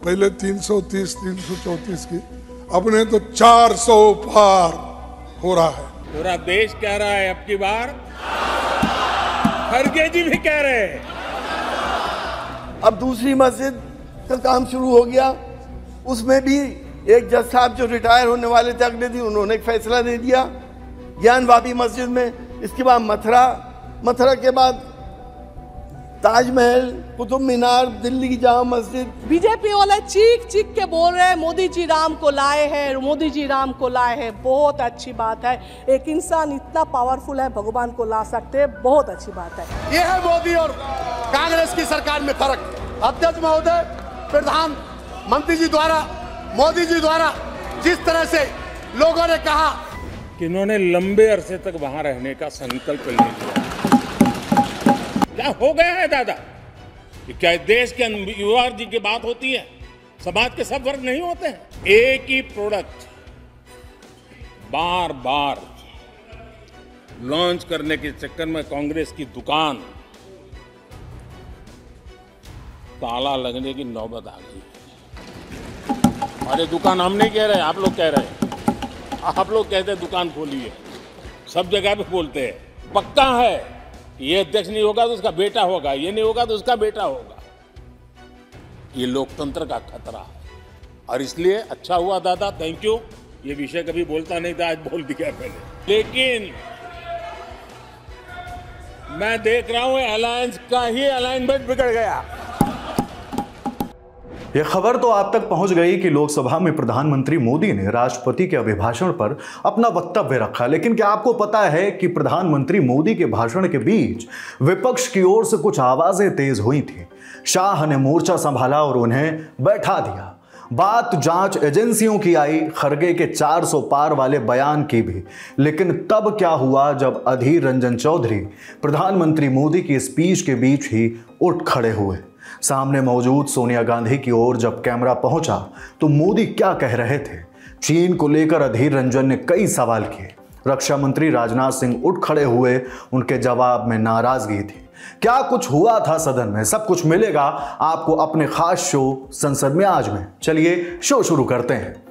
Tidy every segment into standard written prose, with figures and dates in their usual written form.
पहले 330, 334 की, अपने तो 400 पार हो रहा है। पूरा देश कह रहा है अब की बार, खड़गे जी भी कह रहे हैं। अब दूसरी मस्जिद का काम शुरू हो गया, उसमें भी एक जज साहब जो रिटायर होने वाले थे अगले दिन, उन्होंने एक फैसला दे दिया ज्ञान वापी मस्जिद में। इसके बाद मथुरा के बाद ताजमहल, कुतुब मीनार, दिल्ली की जामा मस्जिद। बीजेपी वाले चीख चीख के बोल रहे हैं मोदी जी राम को लाए हैं, मोदी जी राम को लाए हैं। बहुत अच्छी बात है, एक इंसान इतना पावरफुल है, भगवान को ला सकते हैं, बहुत अच्छी बात है। ये है मोदी और कांग्रेस की सरकार में फर्क। अध्यक्ष महोदय, प्रधानमंत्री जी द्वारा, मोदी जी द्वारा जिस तरह से लोगों ने कहा कि इन्होंने लंबे अरसे तक वहां रहने का संकल्प ले लिया, क्या हो गया है दादा? क्या देश के युवा जी की बात होती है? समाज के सब वर्ग नहीं होते हैं? एक ही प्रोडक्ट बार बार लॉन्च करने के चक्कर में कांग्रेस की दुकान ताला लगने की नौबत आ गई। अरे दुकान हम नहीं कह रहे, आप लोग कह रहे हैं। आप लोग कहते हैं दुकान खोलिए, सब जगह पे बोलते हैं। पक्का है ये अध्यक्ष नहीं होगा तो उसका बेटा होगा, ये नहीं होगा तो उसका बेटा होगा। ये लोकतंत्र का खतरा है और इसलिए अच्छा हुआ दादा, थैंक यू। ये विषय कभी बोलता नहीं था, आज बोल दिया मैंने। लेकिन मैं देख रहा हूं अलायंस का ही अलाइनमेंट बिगड़ गया। यह खबर तो आप तक पहुंच गई कि लोकसभा में प्रधानमंत्री मोदी ने राष्ट्रपति के अभिभाषण पर अपना वक्तव्य रखा। लेकिन क्या आपको पता है कि प्रधानमंत्री मोदी के भाषण के बीच विपक्ष की ओर से कुछ आवाजें तेज हुई थी। शाह ने मोर्चा संभाला और उन्हें बैठा दिया। बात जांच एजेंसियों की आई, खड़गे के 400 पार वाले बयान की भी। लेकिन तब क्या हुआ जब अधीर रंजन चौधरी प्रधानमंत्री मोदी की स्पीच के बीच ही उठ खड़े हुए। सामने मौजूद सोनिया गांधी की ओर जब कैमरा पहुंचा तो मोदी क्या कह रहे थे? चीन को लेकर अधीर रंजन ने कई सवाल किए। रक्षा मंत्री राजनाथ सिंह उठ खड़े हुए, उनके जवाब में नाराजगी थी। क्या कुछ हुआ था सदन में, सब कुछ मिलेगा आपको अपने खास शो संसद में आज में। चलिए शो शुरू करते हैं।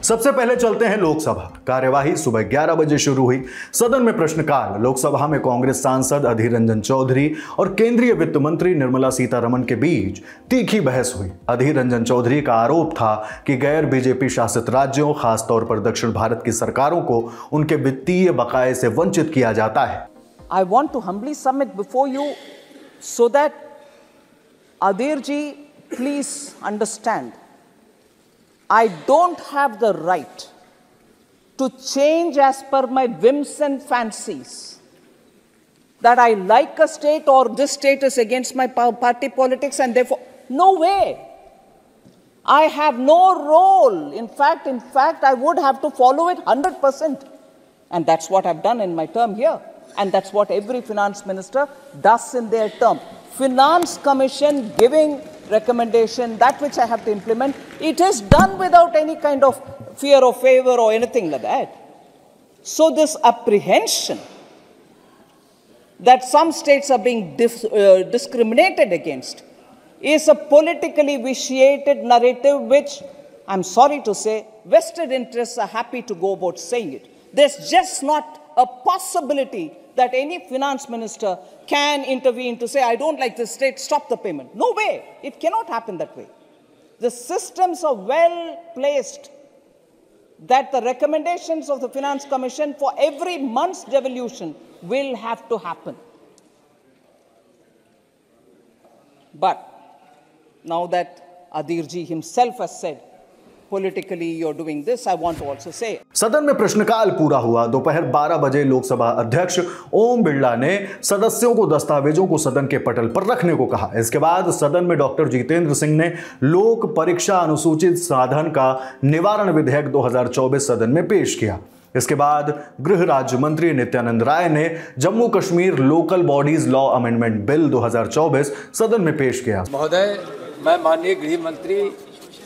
सबसे पहले चलते हैं लोकसभा। कार्यवाही सुबह 11 बजे शुरू हुई। सदन में प्रश्नकाल। लोकसभा में कांग्रेस सांसद अधीर रंजन चौधरी और केंद्रीय वित्त मंत्री निर्मला सीतारमण के बीच तीखी बहस हुई। अधीर रंजन चौधरी का आरोप था कि गैर बीजेपी शासित राज्यों, खासतौर पर दक्षिण भारत की सरकारों को उनके वित्तीय बकाये से वंचित किया जाता है। I want to humbly submit before you so that Adhir ji, please understand, I don't have the right to change as per my whims and fancies, that I like a state or this state is against my party politics and therefore, no way. I have no role. In fact, I would have to follow it 100%. And that's what I've done in my term here. And that's what every finance minister does in their term. Finance Commission giving recommendation, that which I have to implement, it is done without any kind of fear or favor or anything like that. So this apprehension that some states are being discriminated against is a politically vitiated narrative which, I'm sorry to say, vested interests are happy to go about saying it. There's just not a possibility that any finance minister can intervene to say, I don't like this state, stop the payment. No way. It cannot happen that way. The systems are well placed that the recommendations of the Finance Commission for every month's devolution will have to happen. But now that Adhir ji himself has said, politically you're doing this, I want to also say. सदन में प्रश्नकाल पूरा हुआ। दोपहर 12 बजे लोकसभा अध्यक्ष ओम बिरला ने सदस्यों को दस्तावेजों को सदन के पटल पर रखने को कहा। इसके बाद सदन में डॉक्टर जितेंद्र सिंह ने लोक परीक्षा अनुसूचित साधन का निवारण विधेयक 2024 सदन में पेश किया। इसके बाद गृह राज्य मंत्री नित्यानंद राय ने Jammu Kashmir local bodies law amendment bill 2024 सदन में पेश किया। महोदय, मैं माननीय गृह मंत्री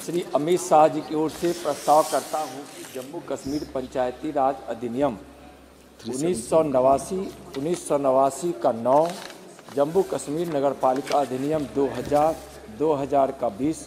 श्री अमित शाह जी की ओर से प्रस्ताव करता हूं कि जम्मू कश्मीर पंचायती राज अधिनियम 1989 का 9, जम्मू कश्मीर नगरपालिका अधिनियम 2000 का 20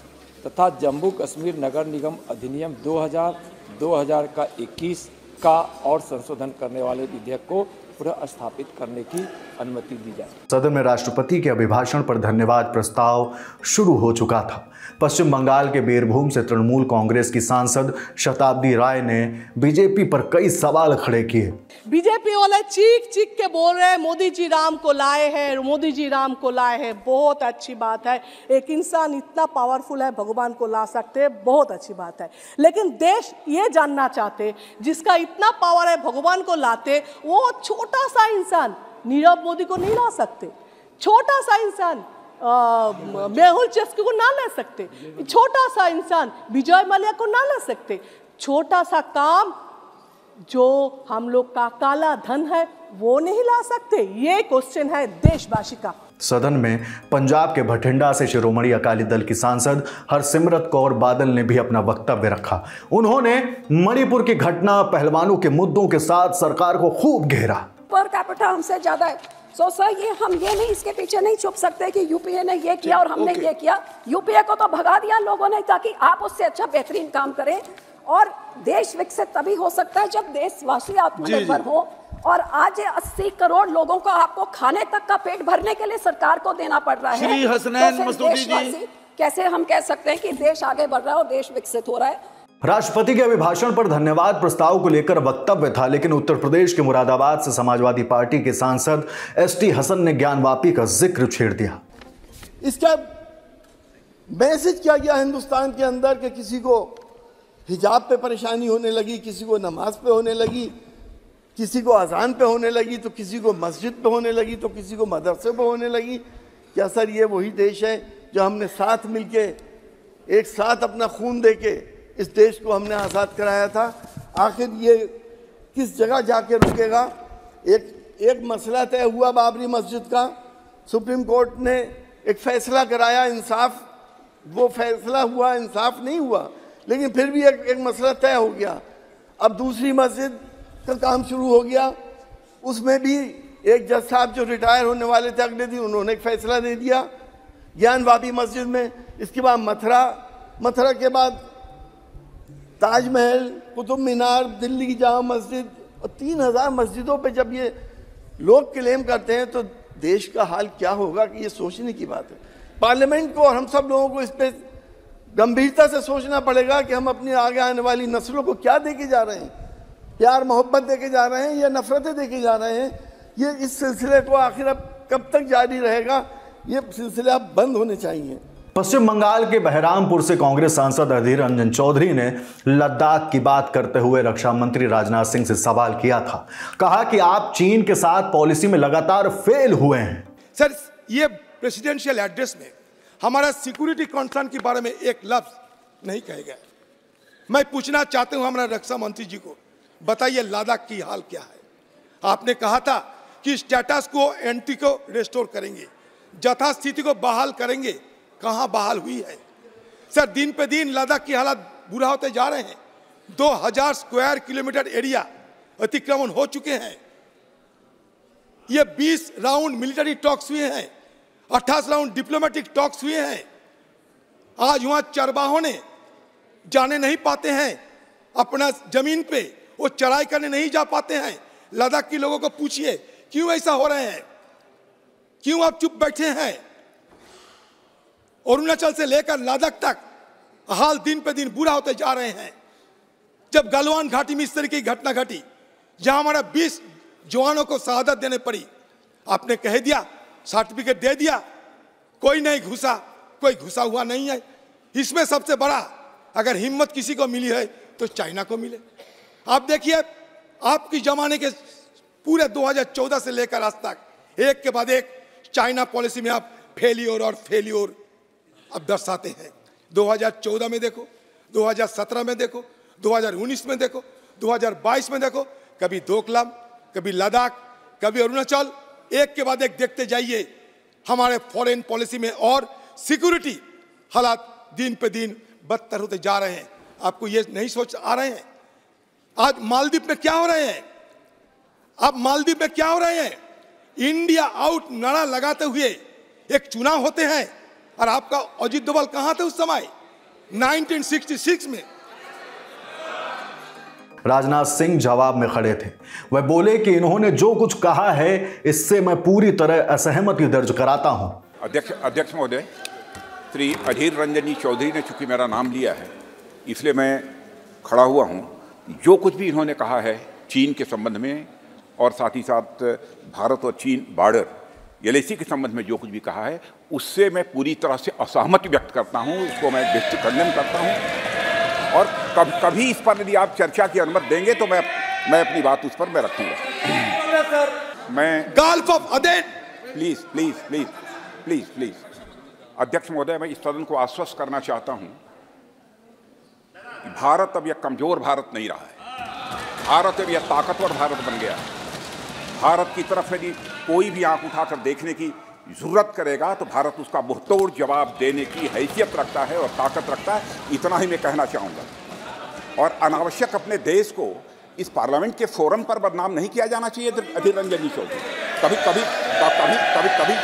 तथा जम्मू कश्मीर नगर निगम अधिनियम 2000 का 21 का और संशोधन करने वाले विधेयक को पुनः स्थापित करने की अनुमति दी जाए। सदन में राष्ट्रपति के अभिभाषण पर धन्यवाद प्रस्ताव शुरू हो चुका था। पश्चिम बंगाल के बीरभूम से तृणमूल कांग्रेस की सांसद शताब्दी राय ने बीजेपी पर कई सवाल खड़े किए। बीजेपी वाले चीख चीख के बोल रहे हैं मोदी जी राम को लाए हैं, मोदी जी राम को लाए हैं। बहुत अच्छी बात है, एक इंसान इतना पावरफुल है, भगवान को ला सकते हैं, बहुत अच्छी बात है। लेकिन देश ये जानना चाहते जिसका इतना पावर है भगवान को लाते, वो छोटा सा इंसान नीरव मोदी को नहीं ला सकते, छोटा सा इंसान मेहुल चोक्सी को ना ले सकते, छोटा सा इंसान विजय माल्या को ना ले सकते। छोटा सा काम जो हम लोग का काला धन है वो नहीं ला सकते, ये क्वेश्चन है देशवासी का। सदन में पंजाब के भटिंडा से शिरोमणि अकाली दल की सांसद हरसिमरत कौर बादल ने भी अपना वक्तव्य रखा। उन्होंने मणिपुर की घटना, पहलवानों के मुद्दों के साथ सरकार को खूब घेरा। पर कैपिटा हमसे ज्यादा है, सो सर ये हम ये नहीं, इसके पीछे नहीं छुप सकते कि यूपीए ने ये किया और हमने ये किया। यूपीए को तो भगा दिया लोगों ने ताकि आप उससे अच्छा बेहतरीन काम करें, और देश विकसित तभी हो सकता है जब देशवासी आत्मनिर्भर हो। और आज 80 करोड़ लोगों को आपको खाने तक का पेट भरने के लिए सरकार को देना पड़ रहा है। श्री हसनैन तो मसूदी जी, कैसे हम कह सकते हैं कि देश आगे बढ़ रहा है और देश विकसित हो रहा है। राष्ट्रपति के अभिभाषण पर धन्यवाद प्रस्ताव को लेकर वक्तव्य था, लेकिन उत्तर प्रदेश के मुरादाबाद से समाजवादी पार्टी के सांसद एसटी हसन ने ज्ञानवापी का जिक्र छेड़ दिया। इसका मैसेज क्या गया हिंदुस्तान के अंदर कि किसी को हिजाब पे परेशानी होने लगी, किसी को नमाज पे होने लगी, किसी को अजान पे होने लगी, तो किसी को मस्जिद पे होने लगी, तो किसी को मदरसे पे होने लगी। क्या सर ये वही देश है जो हमने साथ मिलके एक साथ अपना खून देके इस देश को हमने आज़ाद कराया था? आखिर ये किस जगह जाके रुकेगा? एक मसला तय हुआ बाबरी मस्जिद का, सुप्रीम कोर्ट ने एक फैसला कराया, इंसाफ वो फैसला हुआ, इंसाफ नहीं हुआ, लेकिन फिर भी एक मसला तय हो गया। अब दूसरी मस्जिद का काम शुरू हो गया, उसमें भी एक जज साहब जो रिटायर होने वाले थे अगले दिन, उन्होंने एक फैसला दे दिया ज्ञानवापी मस्जिद में। इसके बाद मथुरा के बाद ताजमहल, कुतुब मीनार, दिल्ली की जामा मस्जिद और 3000 मस्जिदों पे जब ये लोग क्लेम करते हैं तो देश का हाल क्या होगा कि ये सोचने की बात है। पार्लियामेंट को और हम सब लोगों को इस पर गंभीरता से सोचना पड़ेगा कि हम अपनी आगे आने वाली नस्लों को क्या देके जा रहे हैं, प्यार मोहब्बत देके जा रहे हैं या नफरतें देके जा रहे हैं। ये इस सिलसिले को आखिर अब कब तक जारी रहेगा, ये सिलसिला बंद होने चाहिए। पश्चिम बंगाल के बहरामपुर से कांग्रेस सांसद अधीर रंजन चौधरी ने लद्दाख की बात करते हुए रक्षा मंत्री राजनाथ सिंह से सवाल किया था। कहा कि आप चीन के साथ पॉलिसी में लगातार फेल हुए हैं। सर, ये प्रेसिडेंशियल एड्रेस में हमारा सिक्योरिटी कंसर्न के बारे में एक लफ्ज नहीं कहे गए। मैं पूछना चाहता हूं हमारा रक्षा मंत्री जी को, बताइए लद्दाख की हाल क्या है? आपने कहा था कि स्टेटस को एंटी को रेस्टोर करेंगे, यथास्थिति को बहाल करेंगे। कहां बहाल हुई है? सर, दिन पे दिन लद्दाख की हालत बुरा होते जा रहे हैं। 2000 स्क्वायर किलोमीटर एरिया अतिक्रमण हो चुके हैं। ये 20 राउंड मिलिट्री टॉक्स हुए हैं, 28 राउंड डिप्लोमेटिक टॉक्स हुए हैं। आज वहां चरवाहों ने जाने नहीं पाते हैं अपना जमीन पे, वो चराई करने नहीं जा पाते हैं। लद्दाख के लोगों को पूछिए क्यों ऐसा हो रहे हैं, क्यों आप चुप बैठे हैं? अरुणाचल से लेकर लद्दाख तक हाल दिन पे दिन बुरा होते जा रहे हैं। जब गलवान घाटी में इस तरह की घटना घटी, जहां हमारा 20 जवानों को शहादत देने पड़ी, आपने कह दिया, सर्टिफिकेट दे दिया, कोई नहीं घुसा, कोई घुसा हुआ नहीं है। इसमें सबसे बड़ा अगर हिम्मत किसी को मिली है तो चाइना को मिले। आप देखिए, आपकी जमाने के पूरे 2014 से लेकर आज तक एक के बाद एक चाइना पॉलिसी में आप फेलियर और फेलियर अब दर्शाते हैं। 2014 में देखो, 2017 में देखो, 2019 में देखो, 2022 में देखो, कभी डोकलाम, कभी लद्दाख, कभी अरुणाचल, एक के बाद एक देखते जाइए। हमारे फॉरेन पॉलिसी में और सिक्योरिटी हालात दिन पे दिन बदतर होते जा रहे हैं। आपको ये नहीं सोच आ रहे हैं? आज मालदीव में क्या हो रहे हैं? अब मालदीव में क्या हो रहे हैं, इंडिया आउट नारा लगाते हुए एक चुनाव होते हैं, और आपका अजीत डोभाल कहां थे उस समय 1966 में। राजनाथ सिंह जवाब में खड़े थे। वह बोले कि इन्होंने जो कुछ कहा है इससे मैं पूरी तरह असहमति दर्ज कराता हूं। अध्यक्ष महोदय, श्री अधीर रंजन चौधरी ने चूंकि मेरा नाम लिया है इसलिए मैं खड़ा हुआ हूं। जो कुछ भी इन्होंने कहा है चीन के संबंध में और साथ ही साथ भारत और चीन बॉर्डर एलएसी के संबंध में जो कुछ भी कहा है उससे मैं पूरी तरह से असहमति व्यक्त करता हूं, उसको मैं दृष्टि खंडन करता हूं। और कभी इस पर यदि आप चर्चा की अनुमति देंगे तो मैं अपनी बात उस पर मैं रखूंगा। मैं Gulf of Aden please please please please please अध्यक्ष महोदय, मैं इस सदन को आश्वस्त करना चाहता हूं कि भारत अब यह कमजोर भारत नहीं रहा है। भारत अब यह ताकतवर भारत बन गया है। भारत की तरफ यदि कोई भी आंख उठाकर देखने की जरूरत करेगा तो भारत उसका मुंहतोड़ जवाब देने की हैसियत रखता है और ताकत रखता है। इतना ही मैं कहना चाहूँगा। और अनावश्यक अपने देश को इस पार्लियामेंट के फोरम पर बदनाम नहीं किया जाना चाहिए। अधीर रंजन जी चौधरी, कभी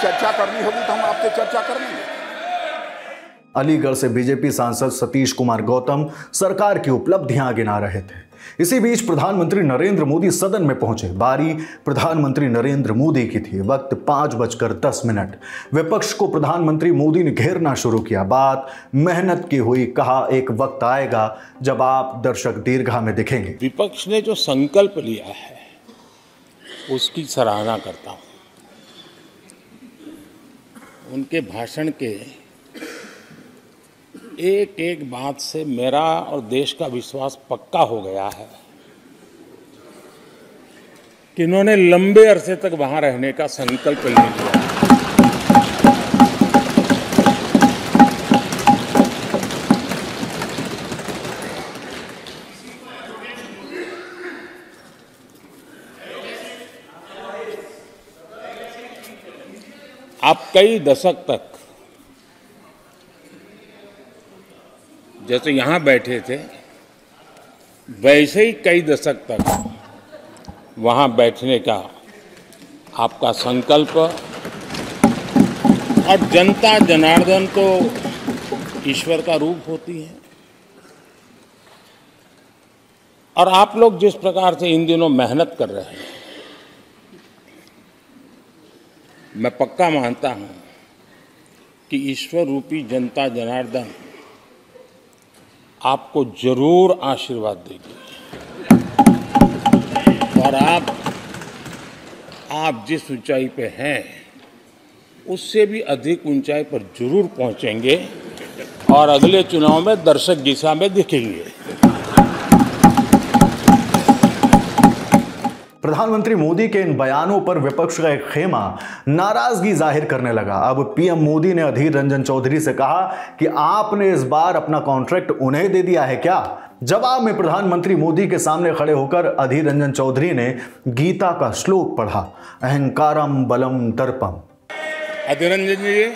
चर्चा करनी होगी तो हम आपसे चर्चा कर लेंगे। अलीगढ़ से बीजेपी सांसद सतीश कुमार गौतम सरकार की उपलब्धियां गिना रहे थे। इसी बीच प्रधानमंत्री नरेंद्र मोदी सदन में पहुंचे। बारी प्रधानमंत्री नरेंद्र मोदी की थी। वक्त 5:10। विपक्ष को प्रधानमंत्री मोदी ने घेरना शुरू किया। बात मेहनत की हुई। कहा एक वक्त आएगा जब आप दर्शक दीर्घा में दिखेंगे। विपक्ष ने जो संकल्प लिया है उसकी सराहना करता हूं। उनके भाषण के एक एक बात से मेरा और देश का विश्वास पक्का हो गया है कि इन्होंने लंबे अरसे तक वहां रहने का संकल्प ले लिया। आप कई दशक तक जैसे यहां बैठे थे वैसे ही कई दशक तक वहां बैठने का आपका संकल्प, और जनता जनार्दन तो ईश्वर का रूप होती है। और आप लोग जिस प्रकार से इन दिनों मेहनत कर रहे हैं, मैं पक्का मानता हूं कि ईश्वर रूपी जनता जनार्दन आपको जरूर आशीर्वाद देगी। और आप जिस ऊंचाई पे हैं उससे भी अधिक ऊंचाई पर जरूर पहुंचेंगे और अगले चुनाव में दर्शक दिशा में दिखेंगे। प्रधानमंत्री मोदी के इन बयानों पर विपक्ष का एक खेमा नाराजगी जाहिर करने लगा। अब पीएम मोदी ने अधीर रंजन चौधरी से कहा कि आपने इस बार अपना कॉन्ट्रैक्ट उन्हें दे दिया है क्या? जवाब में प्रधानमंत्री मोदी के सामने खड़े होकर अधीर रंजन चौधरी ने गीता का श्लोक पढ़ा, अहंकारम बलम दर्पम। अधीर रंजन जी,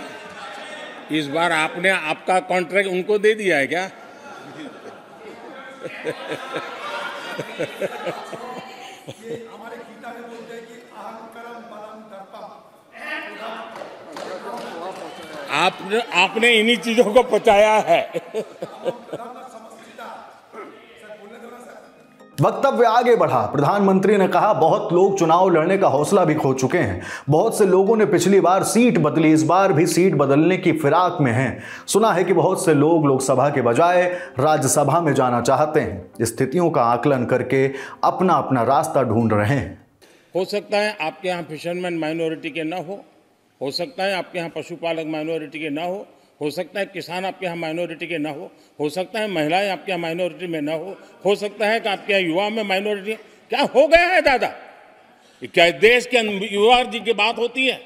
इस बार आपने आपका कॉन्ट्रैक्ट उनको दे दिया है क्या? आपने इन्हीं चीजों को पचाया है। वक्तव्य आगे बढ़ा। प्रधानमंत्री ने कहा बहुत लोग चुनाव लड़ने का हौसला भी खो चुके हैं। बहुत से लोगों ने पिछली बार सीट बदली, इस बार भी सीट बदलने की फिराक में हैं। सुना है कि बहुत से लोग लोकसभा के बजाय राज्यसभा में जाना चाहते हैं। स्थितियों का आकलन करके अपना अपना रास्ता ढूंढ रहे हैं। हो सकता है आपके यहाँ फिशरमैन माइनॉरिटी के ना हो सकता है आपके यहाँ पशुपालक माइनॉरिटी के ना हो सकता है किसान आपके यहाँ माइनॉरिटी के ना हो सकता है महिलाएं आपके यहाँ माइनॉरिटी में ना हो सकता है कि आपके यहाँ युवा में माइनॉरिटी। क्या हो गया है दादा? क्या देश के युवा जी की बात होती है?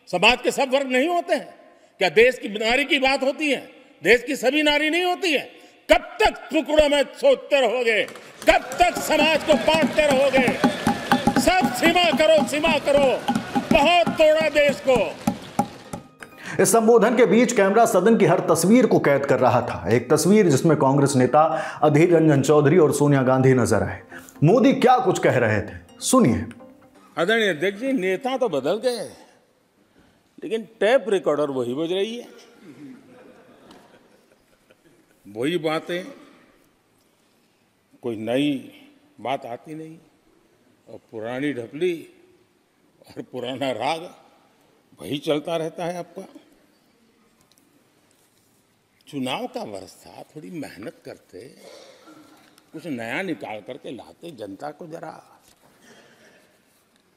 समाज के सब वर्ग नहीं होते हैं क्या? देश की नारी की बात होती है? देश की सभी नारी नहीं होती है? कब तक टुकड़ों में सोचते रहोगे? कब तक समाज को बांटते रहोगे? सब सीमा करो, बहुत तोड़ा देश को। इस संबोधन के बीच कैमरा सदन की हर तस्वीर को कैद कर रहा था। एक तस्वीर जिसमें कांग्रेस नेता अधीर रंजन चौधरी और सोनिया गांधी नजर आए। मोदी क्या कुछ कह रहे थे, सुनिए। आदरणीय अध्यक्ष जी, नेता तो बदल गए लेकिन टेप रिकॉर्डर वही बज रही है, वही बातें, कोई नई बात आती नहीं, और पुरानी ढपली और पुराना राग वही चलता रहता है आपका। चुनाव का वर्ष था, थोड़ी मेहनत करते, कुछ नया निकाल करके लाते, जनता को जरा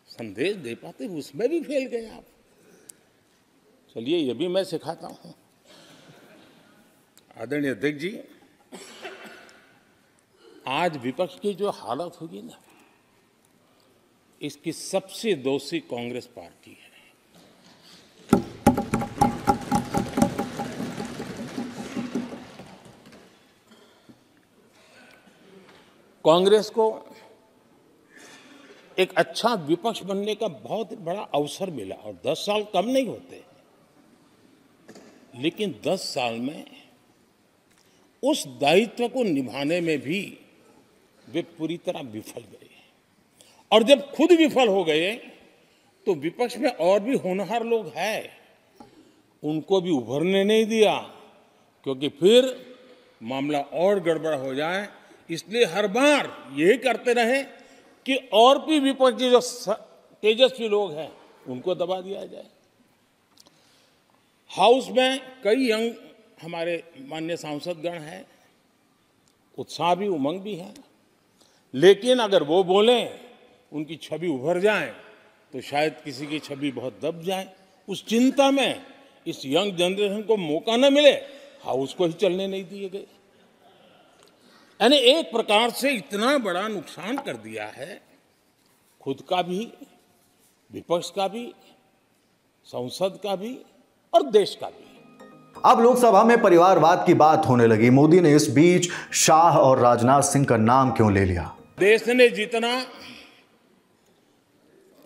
संदेश दे पाते, उसमें भी फेल गए आप। चलिए ये भी मैं सिखाता हूं। आदरणीय अध्यक्ष जी, आज विपक्ष की जो हालत होगी ना, इसकी सबसे दोषी कांग्रेस पार्टी है। कांग्रेस को एक अच्छा विपक्ष बनने का बहुत बड़ा अवसर मिला, और 10 साल कम नहीं होते, लेकिन 10 साल में उस दायित्व को निभाने में भी वे पूरी तरह विफल गए। और जब खुद विफल हो गए तो विपक्ष में और भी होनहार लोग हैं, उनको भी उभरने नहीं दिया, क्योंकि फिर मामला और गड़बड़ हो जाए। इसलिए हर बार यही करते रहे कि और भी विपक्ष के जो तेजस्वी लोग हैं उनको दबा दिया जाए। हाउस में कई यंग हमारे माननीय सांसदगण हैं, उत्साह भी उमंग भी है, लेकिन अगर वो बोलें, उनकी छवि उभर जाए तो शायद किसी की छवि बहुत दब जाए। उस चिंता में इस यंग जनरेशन को मौका न मिले, हाउस को ही चलने नहीं दिए गए। यानी एक प्रकार से इतना बड़ा नुकसान कर दिया है, खुद का भी, विपक्ष का भी, संसद का भी और देश का भी। अब लोकसभा में परिवारवाद की बात होने लगी। मोदी ने इस बीच शाह और राजनाथ सिंह का नाम क्यों ले लिया? देश ने जितना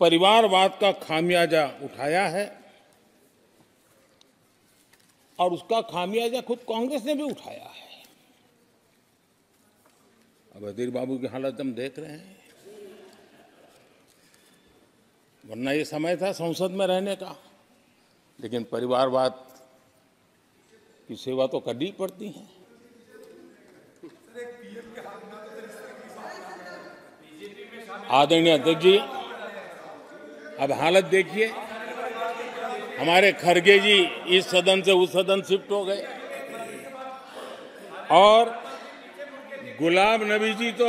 परिवारवाद का खामियाजा उठाया है, और उसका खामियाजा खुद कांग्रेस ने भी उठाया है। अब अधीर बाबू की हालत हम देख रहे हैं, वरना ये समय था संसद में रहने का, लेकिन परिवारवाद की सेवा तो करनी पड़ती है। आदरणीय अध्यक्ष जी, अब हालत देखिए, हमारे खड़गे जी इस सदन से उस सदन शिफ्ट हो गए, और गुलाम नबी जी तो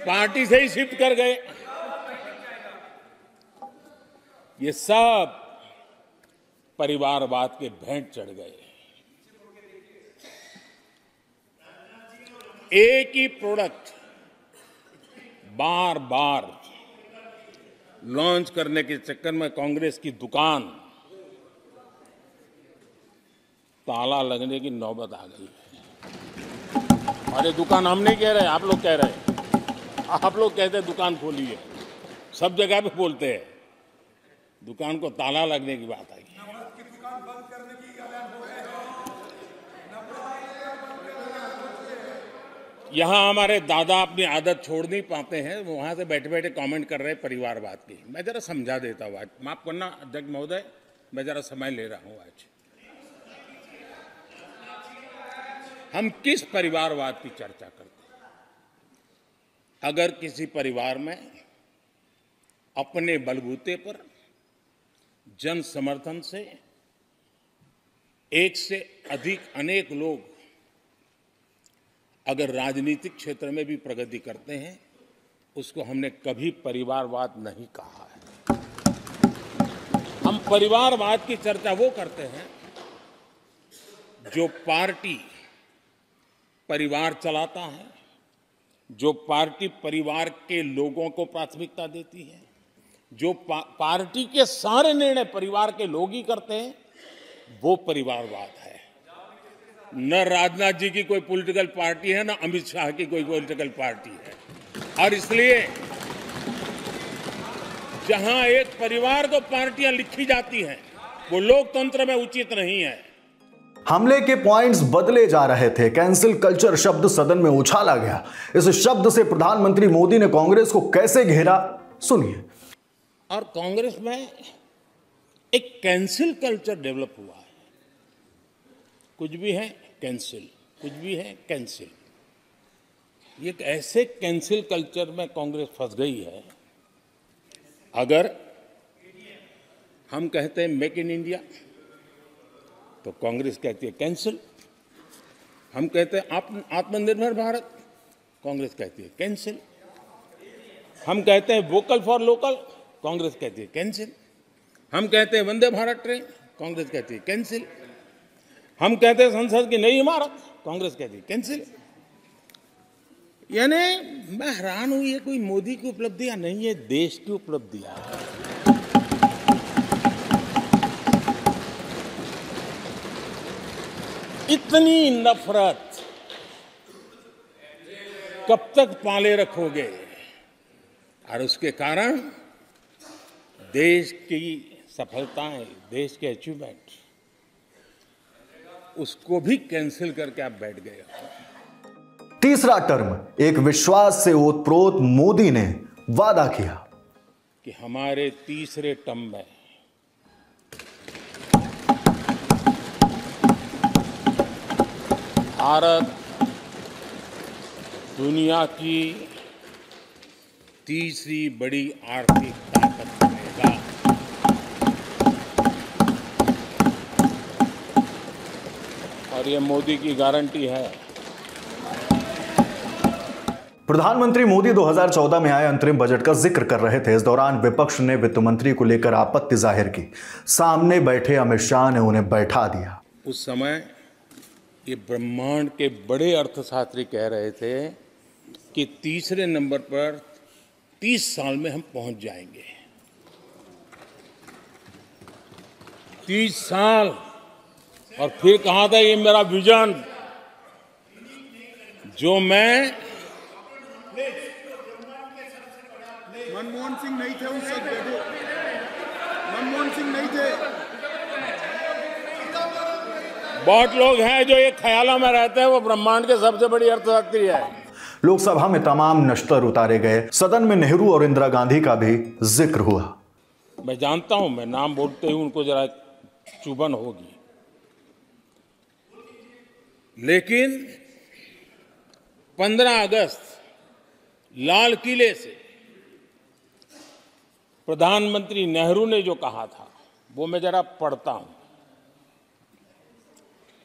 पार्टी से ही शिफ्ट कर गए। ये सब परिवारवाद के भेंट चढ़ गए। एक ही प्रोडक्ट बार बार लॉन्च करने के चक्कर में कांग्रेस की दुकान ताला लगने की नौबत आ गई है। अरे दुकान हम नहीं कह रहे, आप लोग कह रहे हैं। आप लोग कहते हैं दुकान खोली है, सब जगह पे बोलते हैं, दुकान को ताला लगने की बात आई। यहाँ हमारे दादा अपनी आदत छोड़ नहीं पाते हैं, वो वहां से बैठे बैठे कमेंट कर रहे हैं परिवारवाद की। मैं जरा समझा देता हूँ, आज माफ करना अध्यक्ष महोदय, मैं जरा समय ले रहा हूँ। आज हम किस परिवारवाद की चर्चा करते हैं? अगर किसी परिवार में अपने बलबूते पर जन समर्थन से एक से अधिक अनेक लोग अगर राजनीतिक क्षेत्र में भी प्रगति करते हैं, उसको हमने कभी परिवारवाद नहीं कहा है। हम परिवारवाद की चर्चा वो करते हैं जो पार्टी परिवार चलाता है, जो पार्टी परिवार के लोगों को प्राथमिकता देती है, जो पार्टी के सारे निर्णय परिवार के लोग ही करते हैं, वो परिवारवाद है। न राजनाथ जी की कोई पॉलिटिकल पार्टी है, न अमित शाह की कोई पॉलिटिकल पार्टी है। और इसलिए जहां एक परिवार को पार्टियां लिखी जाती हैं, वो लोकतंत्र में उचित नहीं है। हमले के पॉइंट्स बदले जा रहे थे। कैंसिल कल्चर शब्द सदन में उछाला गया। इस शब्द से प्रधानमंत्री मोदी ने कांग्रेस को कैसे घेरा, सुनिए। और कांग्रेस में एक कैंसिल कल्चर डेवलप हुआ है। कुछ भी है कैंसिल, कुछ भी है कैंसिल। ये एक ऐसे कैंसिल कल्चर में कांग्रेस फंस गई है। अगर हम कहते हैं मेक इन इंडिया तो कांग्रेस कहती है कैंसिल। हम कहते हैं आत्मनिर्भर भारत, कांग्रेस कहती है कैंसिल। हम कहते हैं वोकल फॉर लोकल, कांग्रेस कहती है कैंसिल। हम कहते हैं वंदे भारत ट्रेन, कांग्रेस कहती है कैंसिल। हम कहते हैं संसद की नई इमारत, कांग्रेस कहती है कैंसिल। यानी मैं हैरान हूं, ये कोई मोदी की उपलब्धियां नहीं है, देश की उपलब्धियां है। इतनी नफरत कब तक पाले रखोगे? और उसके कारण देश की सफलताएं, देश के अचीवमेंट, उसको भी कैंसिल करके आप बैठ गए। तीसरा टर्म एक विश्वास से ओतप्रोत मोदी ने वादा किया कि हमारे तीसरे टर्म में भारत दुनिया की तीसरी बड़ी आर्थिक ताकत बनेगा। और ये मोदी की गारंटी है। प्रधानमंत्री मोदी 2014 में आए अंतरिम बजट का जिक्र कर रहे थे। इस दौरान विपक्ष ने वित्त मंत्री को लेकर आपत्ति जाहिर की। सामने बैठे अमित शाह ने उन्हें बैठा दिया। उस समय ये ब्रह्मांड के बड़े अर्थशास्त्री कह रहे थे कि तीसरे नंबर पर 30 साल में हम पहुंच जाएंगे। 30 साल। और फिर कहा था ये मेरा विजन, जो मैं मनमोहन सिंह नहीं थे उस वक्त, मनमोहन सिंह नहीं थे। बहुत लोग हैं जो ये ख्यालों में रहते हैं वो ब्रह्मांड के सबसे बड़ी अर्थशास्त्री है। लोकसभा में तमाम नश्तर उतारे गए। सदन में नेहरू और इंदिरा गांधी का भी जिक्र हुआ। मैं जानता हूं, मैं नाम बोलते ही उनको जरा चुभन होगी, लेकिन 15 अगस्त लाल किले से प्रधानमंत्री नेहरू ने जो कहा था वो मैं जरा पढ़ता हूं।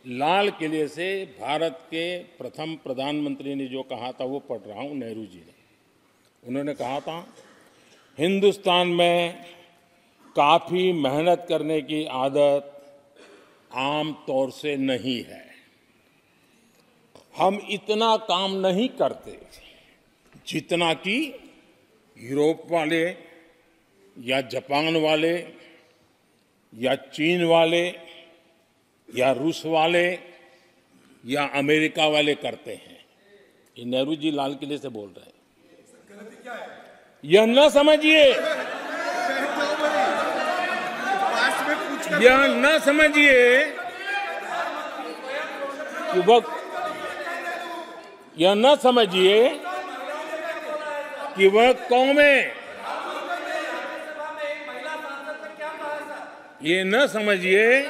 लाल किले से भारत के प्रथम प्रधानमंत्री ने जो कहा था वो पढ़ रहा हूं, नेहरू जी ने। उन्होंने कहा था, हिंदुस्तान में काफी मेहनत करने की आदत आम तौर से नहीं है। हम इतना काम नहीं करते जितना कि यूरोप वाले या जापान वाले या चीन वाले या रूस वाले या अमेरिका वाले करते हैं। ये नेहरू जी लाल किले से बोल रहे हैं। यह न समझिए, यह न समझिए कि वह, यह न समझिए कि वह कौमें, ये न समझिए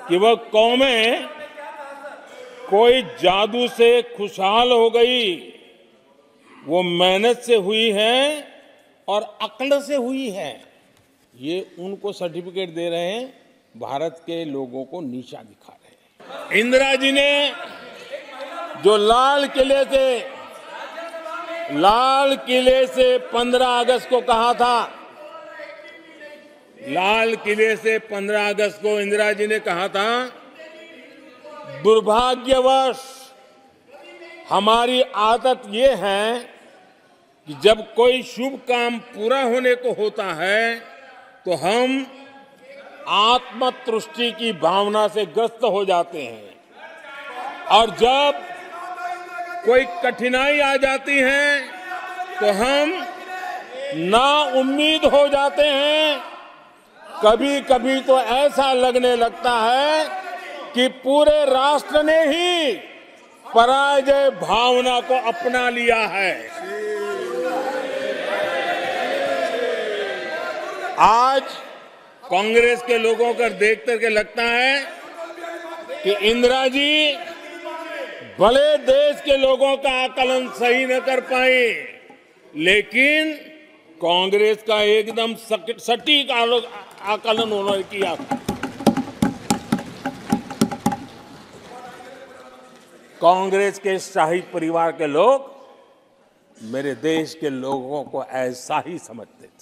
कि वह कौमें कोई जादू से खुशहाल हो गई। वो मेहनत से हुई है और अक्ल से हुई है। ये उनको सर्टिफिकेट दे रहे हैं, भारत के लोगों को नीचा दिखा रहे हैं। इंदिरा जी ने जो लाल किले से 15 अगस्त को कहा था, लाल किले से 15 अगस्त को इंदिरा जी ने कहा था, दुर्भाग्यवश हमारी आदत ये है कि जब कोई शुभ काम पूरा होने को होता है तो हम आत्मतुष्टि की भावना से ग्रस्त हो जाते हैं, और जब कोई कठिनाई आ जाती है तो हम नाउम्मीद हो जाते हैं। कभी कभी तो ऐसा लगने लगता है कि पूरे राष्ट्र ने ही पराजय भावना को अपना लिया है। आज कांग्रेस के लोगों को देख करके लगता है कि इंदिरा जी भले देश के लोगों का आकलन सही न कर पाए, लेकिन कांग्रेस का एकदम सटीक आकलन उन्होंने किया। कांग्रेस के शाही परिवार के लोग मेरे देश के लोगों को ऐसा ही समझते थे।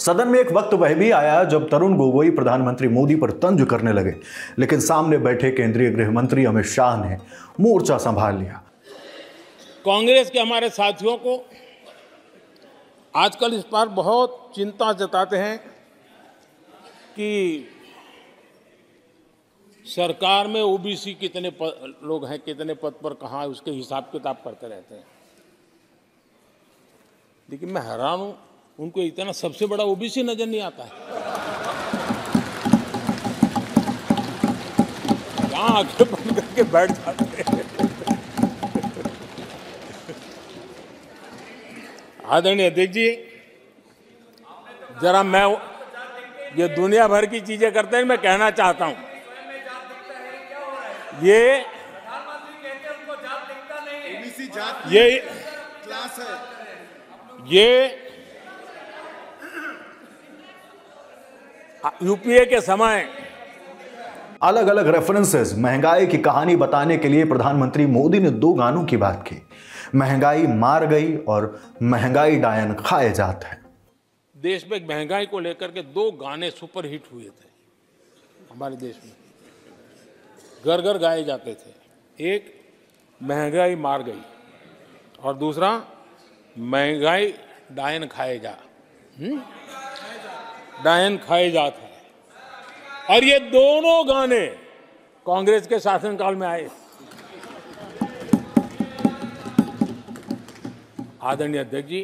सदन में एक वक्त वह भी आया जब तरुण गोगोई प्रधानमंत्री मोदी पर तंज करने लगे, लेकिन सामने बैठे केंद्रीय गृह मंत्री अमित शाह ने मोर्चा संभाल लिया। कांग्रेस के हमारे साथियों को आजकल इस पर बहुत चिंता जताते हैं कि सरकार में ओबीसी कितने लोग हैं, कितने पद पर कहाँ, उसके हिसाब किताब करते रहते हैं। लेकिन मैं हैरान हूं, उनको इतना सबसे बड़ा ओबीसी नजर नहीं आता है। कहाँ आंखें बंद करके बैठ जाते हैं। आदरणीय अध्यक्ष जी, जरा मैं ये दुनिया भर की चीजें करते हैं, मैं कहना चाहता हूं, ये क्लास है, ये यूपीए के समय अलग अलग रेफरेंसेस महंगाई की कहानी बताने के लिए प्रधानमंत्री मोदी ने दो गानों की बात की, महंगाई मार गई और महंगाई डायन खाए जात है। देश में महंगाई को लेकर के दो गाने सुपर हिट हुए थे हमारे देश में, घर घर गाए जाते थे। एक महंगाई मार गई और दूसरा महंगाई डायन खाए जा, डायन खाए जात है। और ये दोनों गाने कांग्रेस के शासनकाल में आए। आदरणीय अध्यक्ष जी,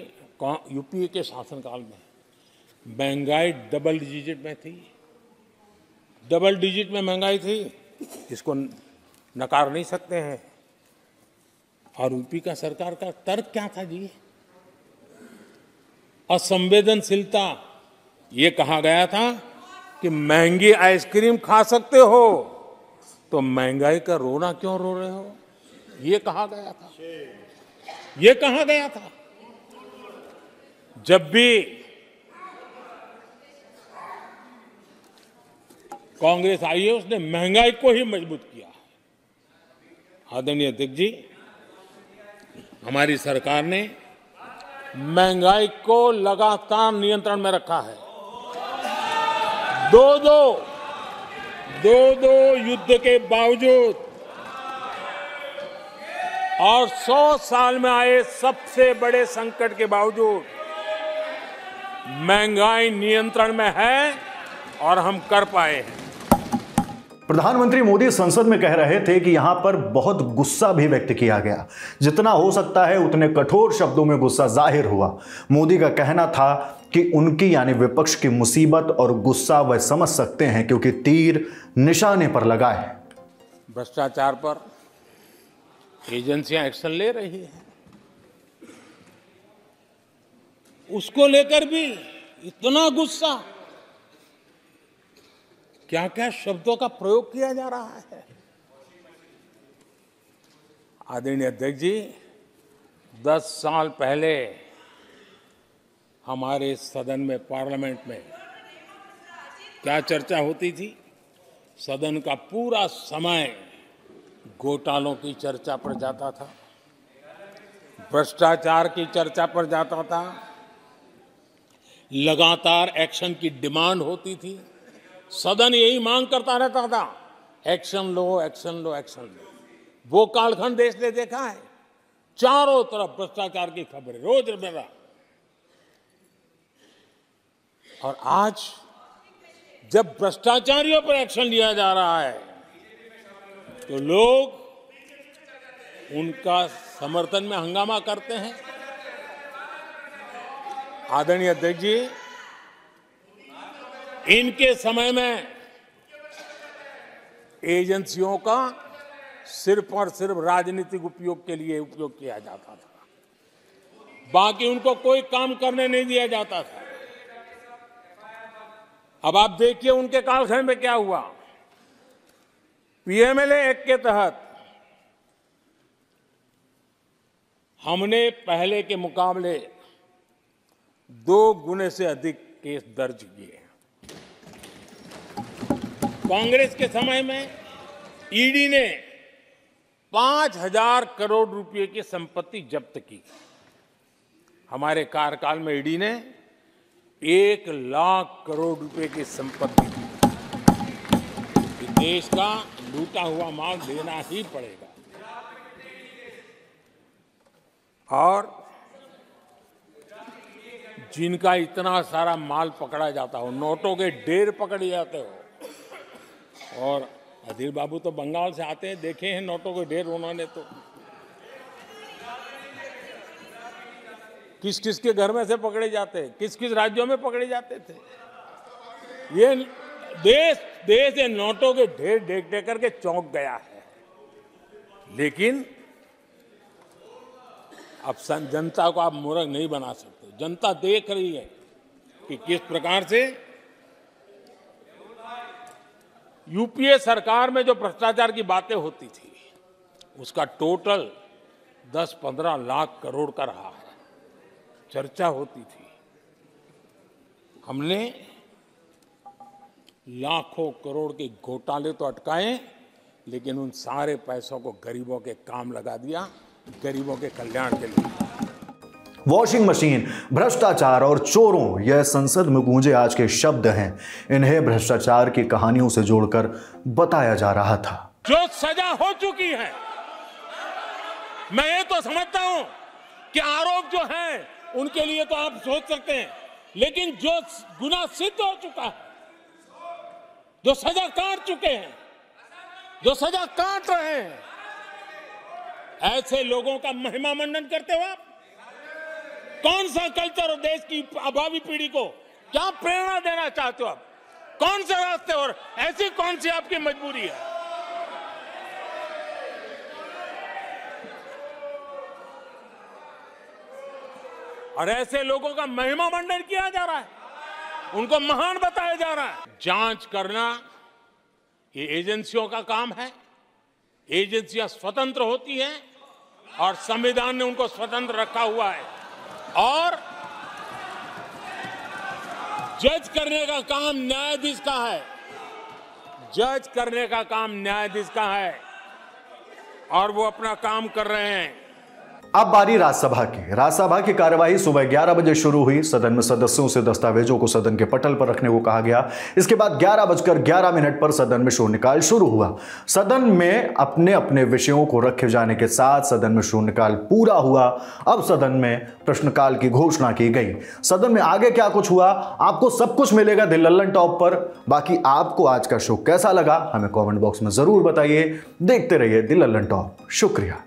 यूपीए के शासनकाल में महंगाई डबल डिजिट में थी, डबल डिजिट में महंगाई थी, इसको नकार नहीं सकते हैं। और यूपी का सरकार का तर्क क्या था जी? असंवेदनशीलता। ये कहा गया था कि महंगी आइसक्रीम खा सकते हो तो महंगाई का रोना क्यों रो रहे हो, ये कहा गया था, ये कहा गया था। जब भी कांग्रेस आई है उसने महंगाई को ही मजबूत किया। आदरणीय अध्यक्ष जी, हमारी सरकार ने महंगाई को लगातार नियंत्रण में रखा है। दो युद्ध के बावजूद और 100 साल में आए सबसे बड़े संकट के बावजूद महंगाई नियंत्रण में है और हम कर पाए हैं। प्रधानमंत्री मोदी संसद में कह रहे थे कि यहां पर बहुत गुस्सा भी व्यक्त किया गया, जितना हो सकता है उतने कठोर शब्दों में गुस्सा जाहिर हुआ। मोदी का कहना था कि उनकी यानी विपक्ष की मुसीबत और गुस्सा वह समझ सकते हैं क्योंकि तीर निशाने पर लगा है। भ्रष्टाचार पर एजेंसियां एक्शन ले रही हैं, उसको लेकर भी इतना गुस्सा, क्या क्या शब्दों का प्रयोग किया जा रहा है। आदरणीय अध्यक्ष जी, 10 साल पहले हमारे सदन में, पार्लियामेंट में क्या चर्चा होती थी? सदन का पूरा समय घोटालों की चर्चा पर जाता था, भ्रष्टाचार की चर्चा पर जाता था, लगातार एक्शन की डिमांड होती थी। सदन यही मांग करता रहता था, एक्शन लो, एक्शन लो, एक्शन लो। वो कालखंड देश ने देखा है, चारों तरफ भ्रष्टाचार की खबरें रोजमर्रा। और आज जब भ्रष्टाचारियों पर एक्शन लिया जा रहा है तो लोग उनका समर्थन में हंगामा करते हैं। आदरणीय अध्यक्ष जी, इनके समय में एजेंसियों का सिर्फ और सिर्फ राजनीतिक उपयोग के लिए उपयोग किया जाता था, बाकी उनको कोई काम करने नहीं दिया जाता था। अब आप देखिए उनके कालखंड में क्या हुआ। पीएमएलए एक्ट के तहत हमने पहले के मुकाबले 2 गुने से अधिक केस दर्ज किए। कांग्रेस के समय में ईडी ने 5,000 करोड़ रुपए की संपत्ति जब्त की। हमारे कार्यकाल में ईडी ने 1 लाख करोड़ रुपए की संपत्ति दी। देश का लूटा हुआ माल देना ही पड़ेगा। और जिनका इतना सारा माल पकड़ा जाता हो, नोटों के ढेर पकड़े जाते हो, और अधीर बाबू तो बंगाल से आते हैं, देखे हैं नोटों के ढेर उन्होंने। तो किस किस के घर में से पकड़े जाते, किस किस राज्यों में पकड़े जाते थे। ये देश ये नोटों के ढेर देख देख करके चौंक गया है। लेकिन अब जनता को आप मूर्ख नहीं बना सकते। जनता देख रही है कि किस प्रकार से यूपीए सरकार में जो भ्रष्टाचार की बातें होती थी उसका टोटल 10-15 लाख करोड़ का रहा है। चर्चा होती थी। हमने लाखों करोड़ के घोटाले तो अटकाए, लेकिन उन सारे पैसों को गरीबों के काम लगा दिया, गरीबों के कल्याण के लिए। वॉशिंग मशीन, भ्रष्टाचार और चोरों, यह संसद में गूंजे आज के शब्द हैं। इन्हें भ्रष्टाचार की कहानियों से जोड़कर बताया जा रहा था। जो सजा हो चुकी है, मैं ये तो समझता हूं कि आरोप जो है उनके लिए तो आप सोच सकते हैं, लेकिन जो गुनाह सिद्ध हो चुका है, जो सजा काट चुके हैं, जो सजा काट रहे हैं, ऐसे लोगों का महिमा मंडन करते हो आप। कौन सा कल्चर और देश की अभावी पीढ़ी को क्या प्रेरणा देना चाहते हो आप? कौन से रास्ते और ऐसी कौन सी आपकी मजबूरी है? और ऐसे लोगों का महिमा मंडन किया जा रहा है, उनको महान बताया जा रहा है। जांच करना ये एजेंसियों का काम है। एजेंसियां स्वतंत्र होती हैं और संविधान ने उनको स्वतंत्र रखा हुआ है। और जज करने का काम न्यायाधीश का है। जज करने का काम न्यायाधीश का है और वो अपना काम कर रहे हैं। अब बारी राज्यसभा की। राज्यसभा की कार्यवाही सुबह 11 बजे शुरू हुई। सदन में सदस्यों से दस्तावेजों को सदन के पटल पर रखने को कहा गया। इसके बाद 11:11 पर सदन में शून्यकाल शुरू हुआ। सदन में अपने अपने विषयों को रखे जाने के साथ सदन में शून्यकाल पूरा हुआ। अब सदन में प्रश्नकाल की घोषणा की गई। सदन में आगे क्या कुछ हुआ, आपको सब कुछ मिलेगा द लल्लन टॉप पर। बाकी आपको आज का शो कैसा लगा हमें कमेंट बॉक्स में जरूर बताइए। देखते रहिए द लल्लन टॉप। शुक्रिया।